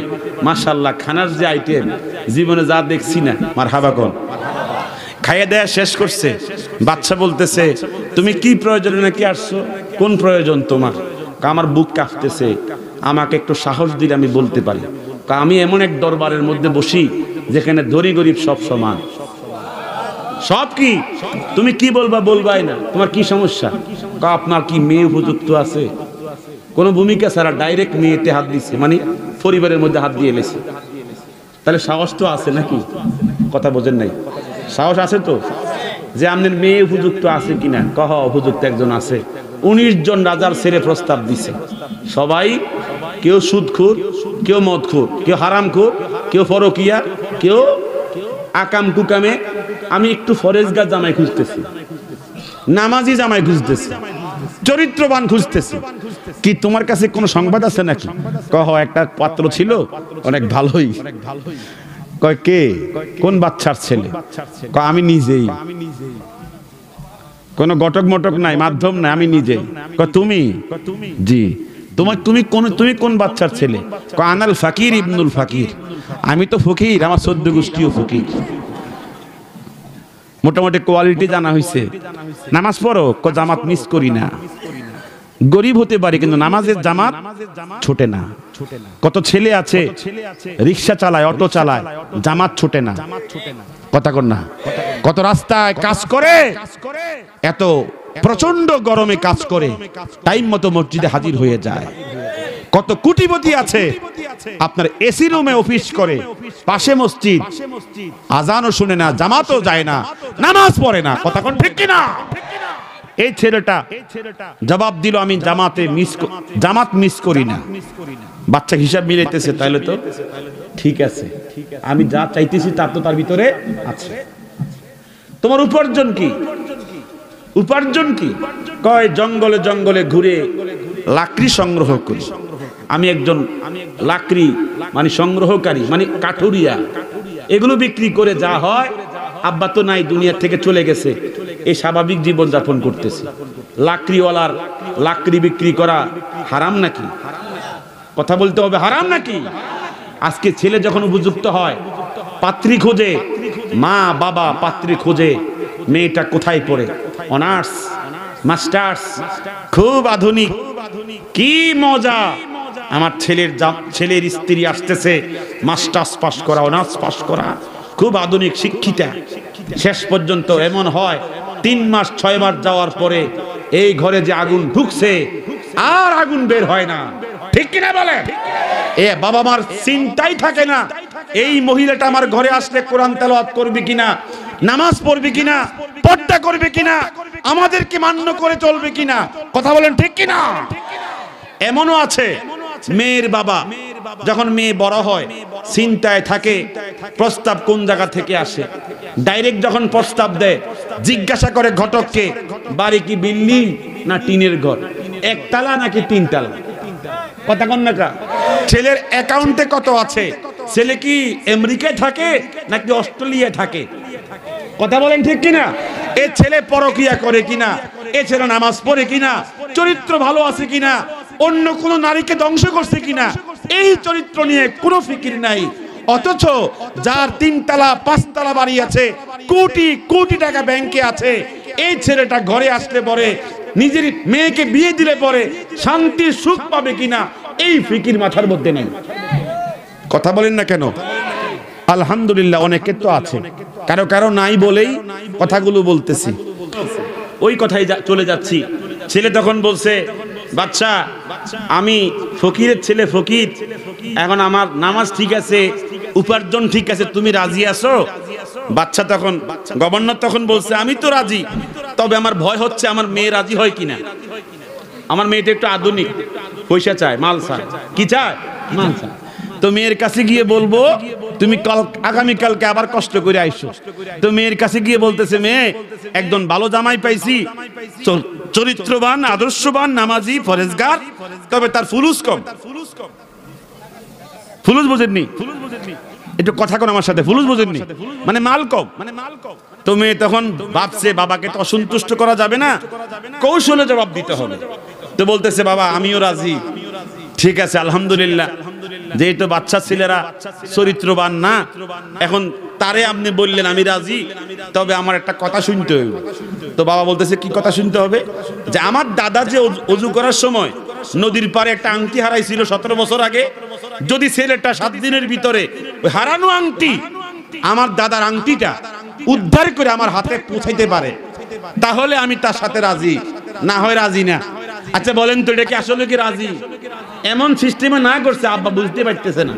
মাশাআল্লাহ, খানার যে আইটেম জীবনে যা দেখছি না। মারহাবা কোন। খাইয়ে দেয়া শেষ করছে। বাদশা বলতেছে তুমি কি প্রয়োজনে নাকি আসছো? কোন প্রয়োজন তোমার? আমার বুক কাঁপতেছে, আমাকে একটু সাহস দিলে আমি বলতে পারি। আমি এমন এক দরবারের মধ্যে বসি যেখানে ধনী গরিব সব সমান। সব কি তুমি কি বলবা? বলবাই না। তোমার কি সমস্যা? আপনার কি মেয়ে উপযুক্ত আছে? কোন ভূমিকা ছাড়া ডাইরেক্ট মেয়েতে হাত দিচ্ছে, মানে পরিবারের মধ্যে হাত দিয়ে এলেছে। তাহলে সাহস তো আছে নাকি? কথা বোঝেন নাই? সাহস আছে তো যে আপনার মেয়ে উপযুক্ত আছে কিনা? কহ উপযুক্ত একজন আছে। 19 জন রাজার ছেড়ে প্রস্তাব দিছে। সবাই, কেউ সুদখোর, কেউ মদখোর, কেউ হারামখোর, কেউ ফরকিয়া, কেউ আকাম কুকামে। আমি একটু ফরেজগার জামাই খুঁজতেছি, নামাজি জামাই খুঁজতেছি, চরিত্রবান খুঁজতেছি। কি তোমার কাছে কোনো সংবাদ আছে নাকি? কহ একটা পাত্র ছিল অনেক ভালোই। কয় কে? কোন বাচ্চার ছেলে? কয় আমি নিজেই। কোনো গটক মটক নাই, মাধ্যম নাই, আমি নিজেই। কয় তুমি? জি। তুমি কোন বাচ্চার ছেলে? কয় আনাল ফাকির ইবনুল ফাকির। আমি তো ফকির, আমার 14 গোষ্ঠীও ফকির। মোটামুটি কোয়ালিটি জানা হয়েছে। নামাজ পড়ো? জামাত মিস করি না। গরিব হতে পারি কিন্তু নামাজের জামাত ছোটে না। কত ছেলে আছে রিক্সা চালায়, অটো চালায়, জামাত ছোটে না। কথা কর না। কত রাস্তায় কাজ করে, এত প্রচন্ড গরমে কাজ করে, টাইম মতো মসজিদে হাজির হয়ে যায়। কত কোটিপতি আছে আপনার এসি রুমে অফিস করে, পাশে মসজিদ, আজানও শুনে না, জামাতও যায় না, নামাজ পড়ে না। কথা কোন ঠিক কিনা? এই ছেলেটা জবাব দিল আমি জামাত মিস করি না। বাচ্চা হিসাব মিলাইতেছে, তাহলে তো ঠিক আছে, আমি যা চাইতেছি তা তো তার ভিতরে আছে। তোমার উপার্জন কি? উপার্জন কি? কয় জঙ্গলে জঙ্গলে ঘুরে লাকড়ি সংগ্রহ করি। আমি একজন লাকড়ি মানে সংগ্রহকারী, মানে কাঠুরিয়া। এগুলো বিক্রি করে যা হয়, আব্বা তো নাই, দুনিয়া থেকে চলে গেছে, এই স্বাভাবিক জীবন যাপন করতেছে। লাকড়িওয়ালার লাকড়ি বিক্রি করা হারাম নাকি? কথা বলতে হবে, হারাম নাকি? আজকে ছেলে যখন উপযুক্ত হয়, পাত্রী খোঁজে, মা বাবা পাত্রী খোঁজে, মেয়েটা কোথায় পড়ে? অনার্স, মাস্টার্স, খুব আধুনিক, কি মজা! আমার ছেলের স্ত্রী আসতেছে মাস্টার্স পাস করা, অনার্স পাস করা, খুব আধুনিক শিক্ষিতা। শেষ পর্যন্ত এমন হয় 3 মাস 6 মাস যাওয়ার পরে এই ঘরে যে আগুন ঢুকছে আর আগুন বের হয় না। ঠিক কিনা বলে? এ বাবা মার চিন্তাই থাকে না এই মহিলাটা আমার ঘরে আসলে কোরআন তেলাওয়াত করবে কিনা, নামাজ পড়বে কিনা, পর্দা করবে কিনা, আমাদেরকে মান্য করে চলবে কিনা। কথা বলেন ঠিক কিনা? এমনও আছে মেয়ের বাবা যখন মেয়ে বড় হয় চিন্তায় থাকে প্রস্তাব কোন জায়গা থেকে আসে। ডাইরেক্ট যখন প্রস্তাব দেয় জিজ্ঞাসা করে ঘটককে, বাড়ি কি বিল্ডিং না টিনের ঘর, একতলা নাকি 3 তলা? কথা কন না কা? ছেলের অ্যাকাউন্টে কত আছে, ছেলে কি আমেরিকায় থাকে নাকি অস্ট্রেলিয়ায় থাকে? কথা বলেন ঠিক কিনা? এ ছেলে পরকিয়া করে কিনা, এ ছেলে নামাজ পড়ে কিনা, চরিত্র ভালো আছে কিনা, অন্য কোন নারীকে ধ্বংস করছে কিনা, এই চরিত্র নিয়ে কোনো ফিকির নাই। অথচ যার 3 তলা 5 তলা বাড়ি আছে, কোটি কোটি টাকা ব্যাংকে আছে, এই ছেলেটা ঘরে আসলে পরে নিজের মেয়েকে বিয়ে দিলে পরে শান্তির সুখ পাবে কিনা এই ফিকির মাথার মধ্যে নেই। কথা বলেন না কেন? আলহামদুলিল্লাহ অনেকের তো আছে, কারো কারো নাই বলেই কথাগুলো বলতেছি। ওই কথাই চলে যাচ্ছি। ছেলে তখন বলছে, বাচ্চা আমি ফকিরের ছেলে, ফকির, এখন আমার নামাজ ঠিক আছে, উপার্জন ঠিক আছে, তুমি রাজি আছো? বাচ্চা তখন, গভর্নর তখন বলছে, আমি তো রাজি, তবে আমার ভয় হচ্ছে আমার মেয়ে রাজি হয় কিনা। আমার মেয়েটা একটু আধুনিক, পয়সা চায়, মাল চায়। কি চায়? মাল চায়। তো মেয়ের কাছে গিয়ে বলবো তুমি আগামীকালকে আবার কষ্ট করে আইসো। তো মেয়ের কাছে গিয়ে বলতেছে, মেয়ে একজন ভালো জামাই পাইছি, চরিত্রবান, আদর্শবান, নামাজি, ফরেজগার, তবে তার ফুলুস কম। ফুলুস বোঝেননি? একটু কথা কোন আমার সাথে, ফুলুস বোঝেননি মানে মাল কম। তো মেয়ে তখন ভাবছে বাবাকে তো অসন্তুষ্ট করা যাবে না, কৌশলে জবাব দিতে হবে। তো বলতেছে, বাবা আমিও রাজি। ঠিক আছে, আলহামদুলিল্লাহ, যেহেতু বাচ্চা ছেলেরা চরিত্রবান না, এখন তারে আপনি বললেন আমি রাজি, তবে আমার একটা কথা শুনতে হবে। তো বাবা বলতেছে, কি কথা শুনতে হবে? যে আমার দাদা যে ওযু করার সময় নদীর পাড়ে একটা আংটি হারাইছিল 17 বছর আগে, যদি ছেলেটা 7 দিনের ভিতরে ওই হারানো আংটি, আমার দাদার আংটিটা উদ্ধার করে আমার হাতে পৌঁছাইতে পারে, তাহলে আমি তার সাথে রাজি, না হয় রাজি না। আচ্ছা বলেন তো, এটা কি আসলে কি রাজি? এমন সিস্টেমে না করছে, আব্বা বুঝতে পারতেছে না।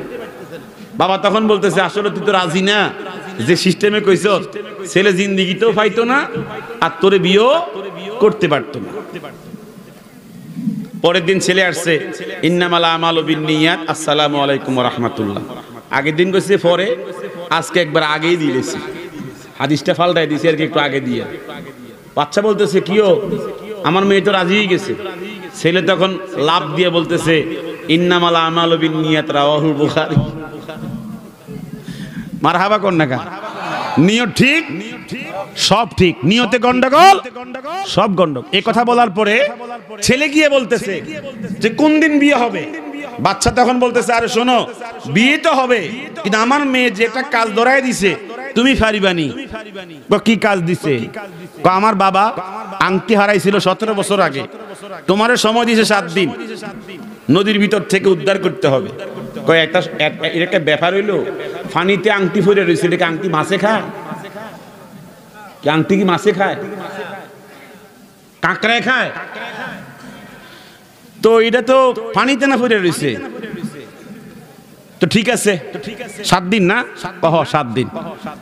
বাবা তখন বলতেছে, আসলে তুই তো রাজি না, যে সিস্টেমে কইছ ছেলে জিন্দিগিতেও পাইতো না আর তোরে বিয়েও করতে পারতো না। পরের দিন ছেলে আসছে, ইন্নামাল আমালু বিন্নিয়াত, আসসালামু আলাইকুম ওয়া রাহমাতুল্লাহ। আগের দিন কইছে পরে, আজকে একবার আগেই দিয়েছি, হাদিসটা পাল্টাই দিয়েছি আর কি, একটু আগে দিয়ে। বাচ্চা বলতেছে, কিও আমার মেয়ে তো রাজি হয়ে গেছে। ছেলে তখন লাভ দিয়ে বলতেছে, ইন্নামাল আমালু বিন্নিয়াত, রাওয়াহুল বুখারী। মারহাবা কোন না কা? নিয়ত ঠিক, সব ঠিক, নিয়তে গন্ডগোল, সব গন্ডগোল। এই কথা বলার পরে ছেলে গিয়ে বলতেছে যে কোন দিন বিয়ে হবে? বাচ্চা তখন বলতেছে, আরে শোনো, বিয়ে তো হবে, কিন্তু আমার মেয়ে যেটা কাজ ধরায় দিছে তুমি পারিবানি। কি কাজ দিছে? আমার বাবা আংটি হারাইছিল 17 বছর আগে, তোমার সময় দিয়েছে 7 দিন, নদীর ভিতর থেকে উদ্ধার করতে হবে। কয় একটা ব্যাপার হইলো, পানিতে আংটি ফিরে রয়েছে, এটাকে আংটি মাছে খায়? আংটি কি মাছে খায়? কাঁকড়ায় খায়? তো এটা তো পানিতে না ফিরে রয়েছে। তো ঠিক আছে, 7 দিন না? কহ 7 দিন।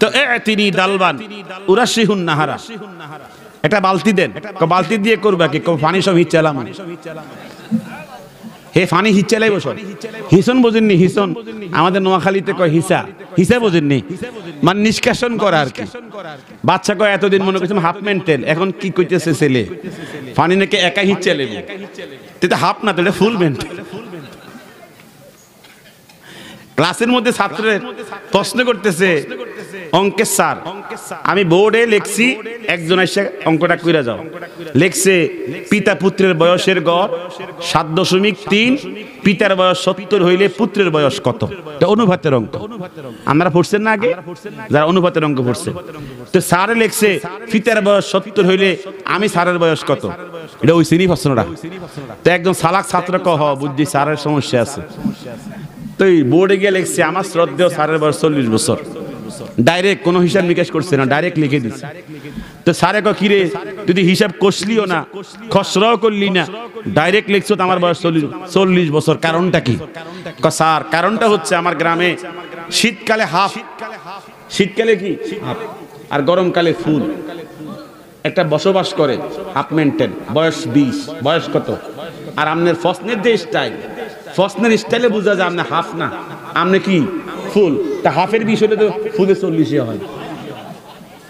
তো তিনি দালবান উরাশিহুন নাহারা, একটা বালতি দেন। বালতি দিয়ে করবা কি? পানি সব হিচ্চালাম, হে ফানি হিচ্চালাই বসো। হিসন বোঝেননি? হিসন আমাদের নোয়াখালীতে কয় হিসা, হিসা বোঝেননি? মানে নিষ্কাশন করা আর কি। বাচ্চা কয় এতদিন মনে করছিলাম হাফ মেন্টেল, এখন কি কইতেছে ছেলে, ফানি নাকি একা হিচ্চালে, তো হাফ না, তো ফুল মেন্টেল। ক্লাসের মধ্যে ছাত্রের প্রশ্ন করতেছে, অঙ্কের স্যার আমি বোর্ডে লিখছি, একজন এসে অঙ্কটা কইরা যাও। লিখছে পিতা পুত্রের বয়সের গড় 7.3, পিতার বয়স 70 হইলে পুত্রের বয়স কত? এটা অনুপাতের অঙ্ক। আমরা পড়ছেন না আগে, যারা অনুপাতের অঙ্ক পড়ছে। তো স্যারে লিখছে পিতার বয়স 70 হইলে আমি স্যারের বয়স কত? এটা ওই শ্রেণী প্রশ্নটা। তো একজন সালাক ছাত্র কহ বুদ্ধি স্যারের সমস্যা আছে। তো বোর্ডে গিয়ে লিখছে আমার শ্রদ্ধেয় স্যারের বয়স 40 বছর। ডাইরেক্ট কোনো হিসাব নিকাশ করছে না, ডাইরেক্ট লিখে দিচ্ছে। তো স্যারে কয় কিরে তুই হিসাব কষলিও না, খসড়াও করলি না, ডাইরেক্ট লিখছো তো আমার বয়স 40 বছর। কারণটা কি? স্যার কারণটা হচ্ছে আমার গ্রামে শীতকালে হাফ, শীতকালে কি হাফ, আর গরমকালে ফুল একটা বসবাস করে, হাফ মেনটেন, বয়স 20, বয়স কত? আর আমনের ফসনের যে স্টাইল, ফসনের স্টাইলে বোঝা যায় আপনি হাফ না, আপনি কি ফুল। তা হাফের 20 হলে তো ফুলে 40 হয়,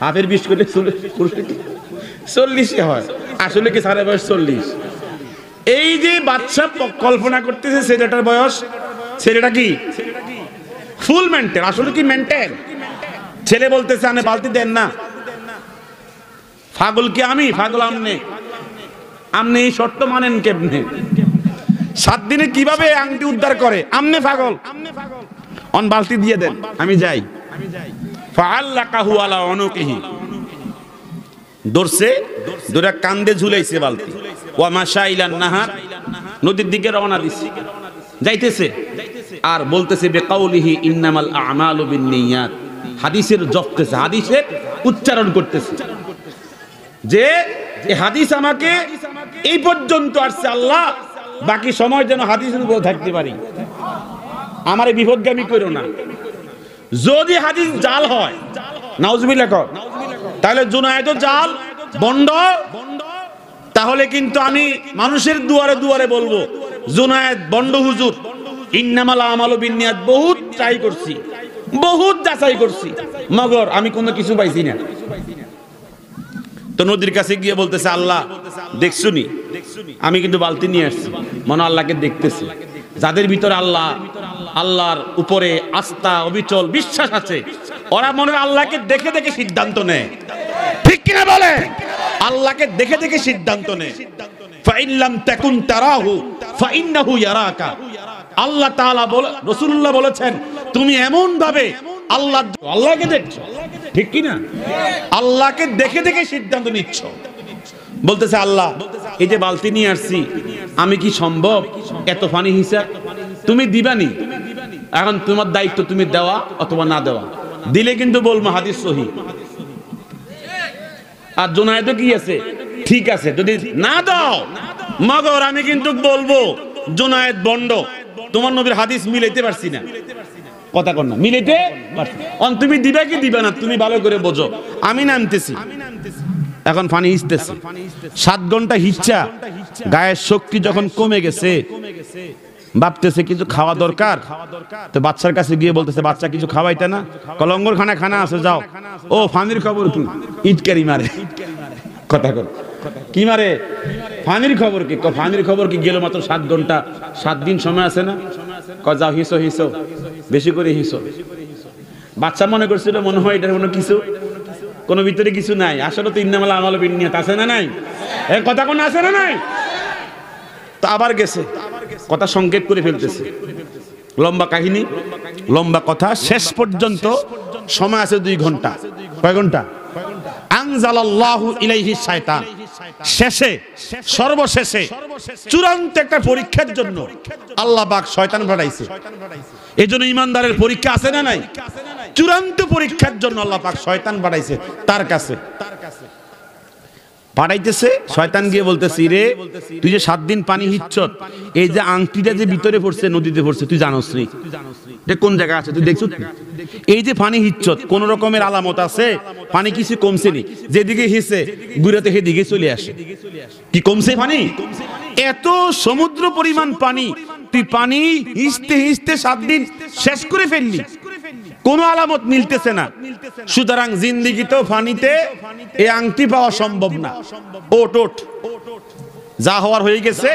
হাফের 20 করলে 40 হয়। আসলে কি সারা বয়স 40? এই যে বাচ্চা কল্পনা করতেছে ছেলেটার বয়স, ছেলেটা কি ফুল মেনটেন, আসলে কি মেনটেন? ছেলে বলতেছে আপনি বালতি দেন না। পাগল কি আমি? পাগল আমনে। আমনে এই শর্ত মানেন কেমনে? 7 দিনে কিভাবে আংটি উদ্ধার করে? আমনে পাগল। অন বালতি দিয়ে দেন, আমি যাই। ফাআল্লাকাহু আলা উনুকিহি, ধরছে, ধরে কান্দে ঝুলাইছে বালতি। ওয়া মাশা ইলান নাহার, নদীর দিকে রওনা দিছে, যাইতেছে আর বলতেছে বিকাউলিহি ইন্নামাল আমালু বিন্নিয়াত, হাদিসের জপতেছে, হাদিসের উচ্চারণ করতেছে যে এই হাদিস আমাকে এই পর্যন্ত আসছে, আল্লাহ বাকি সময় যেন হাদিসের উপর থাকতে পারি, আমারে বিপদগামী করো না। যদি হাদিস জাল হয়, নাউজুবিল্লাহ কর, তাহলে জুনায়েদও জাল, বন্ড। তাহলে কিন্তু আমি মানুষের দুয়ারে দুয়ারে বলবো জুনায়েদ বন্ড হুজুর, ইন্নামাল আমালু বিন্নিয়াত। বহুত ট্রাই করছি, বহুত যাচাই করছি, মগর আমি কোনো কিছু পাইছি না। তো নদীর কাছে গিয়ে বলতেছে আল্লাহ দেখছুনি, আমি কিন্তু বালতি নিয়ে আসছি, মনে আল্লাহকে দেখতেছি। যাদের ভিতরে আল্লাহর উপরে আস্থা, অবিচল বিশ্বাস আছে, ওরা মনে আল্লাহকে দেখে দেখে সিদ্ধান্ত নেয়, ঠিক কিনা বলে? আল্লাহকে দেখে দেখে সিদ্ধান্ত নেয়। ফাইল্লাম তাকুন তারাহু ফাইন্নাহু ইয়ারাকা। আল্লাহ তাআলা বলে, রাসূলুল্লাহ বলেছেন তুমি এমন ভাবে আল্লাহকে দেখছো, ঠিক কিনা? আল্লাহকে দেখে দেখে সিদ্ধান্ত নিচ্ছ। বলতেছে আল্লাহ এই যে বালতি নিয়ে আসছি, আমি কি সম্ভব এত পানি হিসাব তুমি দিবানি? এখন তোমার দায়িত্ব, তুমি দেওয়া অথবা না দেওয়া। দিলে কিন্তু বলবো হাদিস সহিহ। আর জুনায়েদও কি আছে, ঠিক আছে। যদি না দাও মগর আমি কিন্তু বলবো জুনায়েদ বন্ড, তোমার নবীর হাদিস মিলাইতে পারছি না। কথা কর না, মিলাইতে পারছি। তুমি দিবা কি দিবা না তুমি ভালো করে বোঝো। আমি নামতেছি, এখন পানি হিচতেছে, 7 ঘন্টা হিচ্ছা, গায়ের শক্তি যখন কমে গেছে, ভাবতেছে কিছু খাওয়া দরকার। তো বাচ্চার কাছে গিয়ে বলতেছে বাচ্চা কিছু খাওয়াইতে না? কলঙ্গর খানা আছে, যাও। ও ফানির খবর কি? ইটকারি মারে। কথা কর, কি মারে? ফানির খবর কি? ফানির খবর কি? গেল মাত্র 7 ঘন্টা, 7 দিন সময় আছে না? যাও হিসো হিসো, বেশি করে হিসো। বাচ্চা মনে করছিল মনে হয় এটার কোনো কিছু, কোনো ভিতরে কিছু নাই। আসলে তো ইন্নামাল আমালু বিন্নিয়াত আছে না নাই? এই কথা কোন আছে না নাই? তো আবার গেছে, কথা সংক্ষেপ করে ফেলতেছে, লম্বা কাহিনী, লম্বা কথা। শেষ পর্যন্ত সময় আছে 2 ঘন্টা। কয় ঘন্টা? আনজালাল্লাহু ইলাইহি শায়তান। শেষে, সর্বশেষে, চূড়ান্ত একটা পরীক্ষার জন্য আল্লাহ পাক শয়তান পাঠাইছে। এজন্য ইমানদারের পরীক্ষা আছে না নাই? চূড়ান্ত পরীক্ষার জন্য আল্লাহ পাক শয়তান পাঠাইছে তার কাছে। পাঠাইতেছে, শয়তান গিয়ে বলতেছি রে তুই যে 7 দিন পানি হিচ্ছত, এই যে আংটিটা যে ভিতরে পড়ছে, নদীতে পড়ছে, তুই জানোস নি এটা কোন জায়গা আছে? তুই দেখছ? এই যে পানি হিচ্ছত, কোন রকমের আলামত আছে? পানি কিছু কমছে নি? যেদিকে হিসে ঘুরাতে সেদিকে চলে আসে। কি কমছে পানি? এত সমুদ্র পরিমাণ পানি, তুই পানি হিসতে হিসতে 7 দিন শেষ করে ফেললি, কোনো আলামত মিলতেছে না। সুতরাং জিন্দেগিতেও পানিতে এই আংটি পাওয়া সম্ভব না। ওট ওট, যা হওয়ার হয়ে গেছে।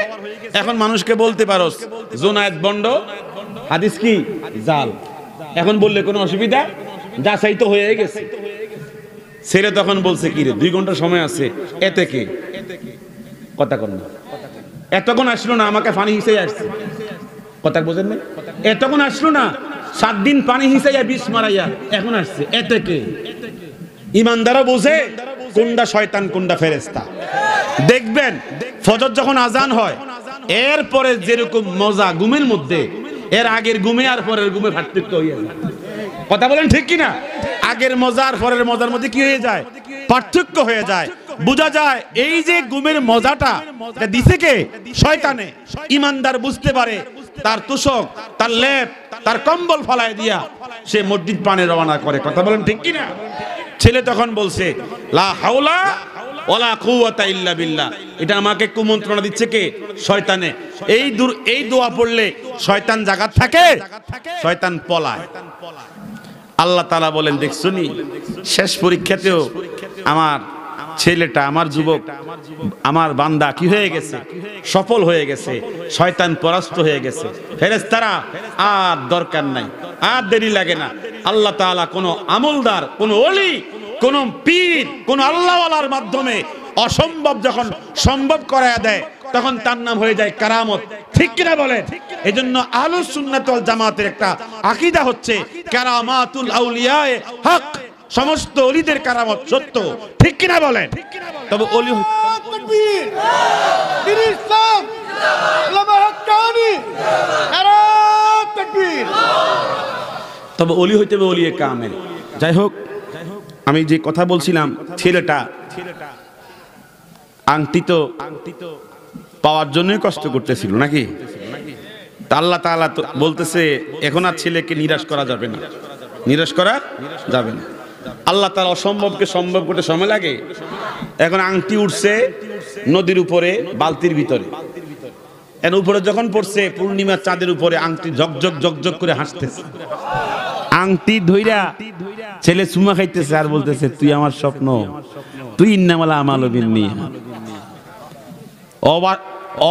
এখন মানুষকে বলতে পারোস জুনায়েদ বন্ড, হাদিস কি জাল। এখন বললে কোনো অসুবিধা? যাচাই তো হয়ে গেছে। ছেলে তখন বলছে কি রে 2 ঘন্টা সময় আছে, এতে কে কথা কন না, এতক্ষণ আসলো না, আমাকে পানি হিসেবে আসছে, কথা বোঝেন না, এতক্ষণ আসলো না, 7 দিন পানি হিসেবে বিষ মারাইয়া এখন আসছে, এতে কে? ইমানদারও বোঝে কোনটা শয়তান কোনটা ফেরেশতা। দেখবেন ফজর যখন আজান হয় এরপরে যেরকম মজা ঘুমের মধ্যে, এর আগের ঘুমে আর পরের ঘুমে পার্থক্য হয়ে যায়, কথা বলেন ঠিক কিনা? আগের মজা আর পরের মজার মধ্যে কি হয়ে যায়? পার্থক্য হয়ে যায়। বোঝা যায় এই যে ঘুমের মজাটা দিছে কে? শয়তানে। ইমানদার বুঝতে পারে, তার তোষক, তার লেপ, তার কম্বল ফলায় দিয়া সে মসজিদ পানে রওনা করে, কথা বলেন ঠিক কিনা? ছেলে তখন বলছে লা হাওলা ওয়ালা কুওয়াতা ইল্লা বিল্লাহ, এটা আমাকে কুমন্ত্রণা দিচ্ছে কে? শয়তানে। এই দোয়া পড়লে শয়তান জাগাত থাকে, শয়তান পলায়। আল্লাহ তাআলা বলেন দেখছনি শেষ পরীক্ষাতেও আমার ছেলেটা, আমার যুবক, আমার বান্দা কি হয়ে গেছে? সফল হয়ে গেছে, শয়তান পরাস্ত হয়ে গেছে। ফেরেশতারা আর দরকার নাই, আর দেরি লাগে না। আল্লাহ তাআলা কোন আমলদার, কোন ওলি, কোন পীর, কোন আল্লাহওয়ালার মাধ্যমে অসম্ভব যখন সম্ভব করায়া দেয় তখন তার নাম হয়ে যায় কারামত, ঠিক কিনা বলেন? এজন্য আহলুস সুন্নাত ওয়াল জামাতের একটা আকীদা হচ্ছে কারামাতুল আউলিয়ায়ে হক, সমস্ত ওলিদের কারামত সত্য, ঠিক কিনা বলেন? তবে ওলি তাকবীর, দ্বীন ইসলাম, উলামা হক্কানি, নারায়ে তাকবীর। তবে ওলি হইতে হবে ওলিয়ে কামেল। যাই হোক, আমি যে কথা বলছিলাম, ছেলেটা আংটি তো পাওয়ার জন্যই কষ্ট করতেছিল নাকি? তা আল্লাহ তাআলা তো বলতেছে এখন আর ছেলেকে নিরাশ করা যাবে না, নিরাশ করা যাবে না। আল্লাহ তাআলা অসম্ভবকে সম্ভব করতে সময় লাগে। এখন আংটি উঠছে নদীর উপরে বালতির ভিতরে, এর উপরে যখন পড়ছে পূর্ণিমার চাঁদের উপরে আংটি ঝকঝক ঝকঝক করে হাসতেছে। আংটি ধইরা ছেলে চুমা খাইতেছে আর বলতেছে তুই আমার স্বপ্ন, তুই ইন্নামাল আমালু বিন্নিয়াত।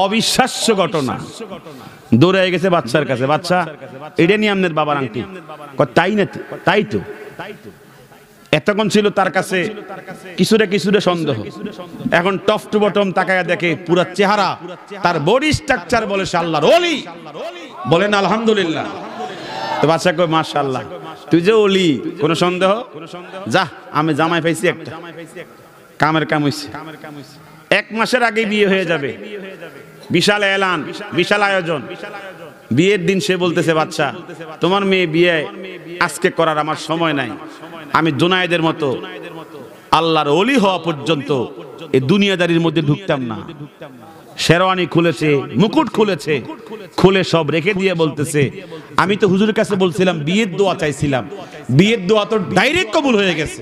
অবিশ্বাস্য ঘটনা। দৌড়ে গেছে বাচ্চার কাছে, বাচ্চা এটা নিয়ে আপনার বাবার আংটি। তাই না? তাই তো। এতক্ষণ ছিল তার কাছে কিছুটা সন্দেহ, এখন টপ টু বটম তাকায়া দেখে পুরা চেহারা, তার বডি স্ট্রাকচার বলে সে আল্লাহর ওলি। বলেন আলহামদুলিল্লাহ। তো বাচ্চা কয় মাশাআল্লাহ, তুই যে ওলি, কোনো সন্দেহ? যা, আমি জামাই পাইছি একটা, কামের কাম হইছে। 1 মাসের আগে বিয়ে হয়ে যাবে, বিশাল এলান, বিশাল আয়োজন। বিয়ের দিন সে বলতেছে বাচ্চা তোমার মেয়ে বিয়ে আজকে করার আমার সময় নাই, আমি জুনায়েদের মতো আল্লাহর ওলি হওয়া পর্যন্ত এই দুনিয়াদারির মধ্যে ঢুকতাম না। শেরওয়ানি খুলেছে, মুকুট খুলেছে, খুলে সব রেখে দিয়ে বলতেছে আমি তো হুজুরের কাছে বলছিলাম বিয়ের দোয়া চাইছিলাম, বিয়ের দোয়া তো ডাইরেক্ট কবুল হয়ে গেছে,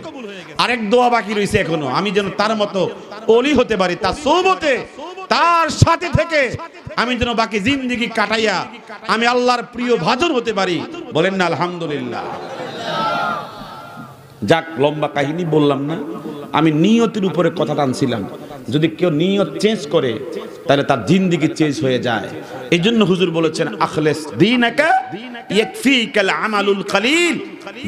আরেক দোয়া বাকি রয়েছে এখনো, আমি যেন তার মতো ওলি হতে পারি, তার সোহবতে, তার সাথে থেকে আমি যেন বাকি জিন্দেগি কাটাইয়া আমি আল্লাহর প্রিয় ভাজন হতে পারি। বলেন না আলহামদুলিল্লাহ। যাক, লম্বা কাহিনী বললাম না, আমি নিয়তের উপরে কথা টানছিলাম। যদি কেউ নিয়ত চেঞ্জ করে তাহলে তার জিন্দেগি চেঞ্জ হয়ে যায়। এই জন্য হুজুর বলেছেন আখলেস দীনাকা ইয়াকফিকাল আমালুল কলিল,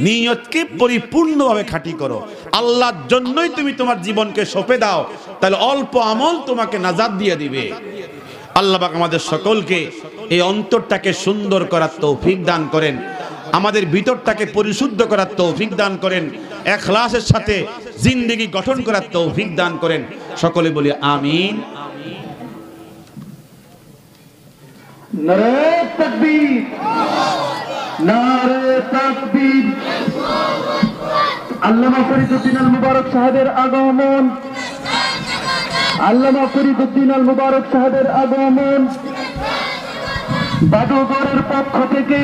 নিয়তকে পরিপূর্ণভাবে খাঁটি করো, আল্লাহর জন্যই তুমি তোমার জীবনকে সঁপে দাও, তাহলে অল্প আমল তোমাকে নাজাত দিয়ে দিবে। আল্লাহ পাক আমাদের সকলকে এই অন্তরটাকে সুন্দর করার তৌফিক দান করেন, আমাদের ভিতরটাকে পরিশুদ্ধ করার তৌফিক দান করেন, ইখলাসের সাথে জিন্দেগি গঠন করার তৌফিক দান করেন। সকলে বলি আমিন। নারে তাকবীর, নারে তাকবীর। আল্লামা ফরিদউদ্দিন আল মুবারক সাহেবের আগমন, আল্লামা ফরিদউদ্দিন আল মুবারক সাহেবের আগমন। বাদুগরের পক্ষ থেকে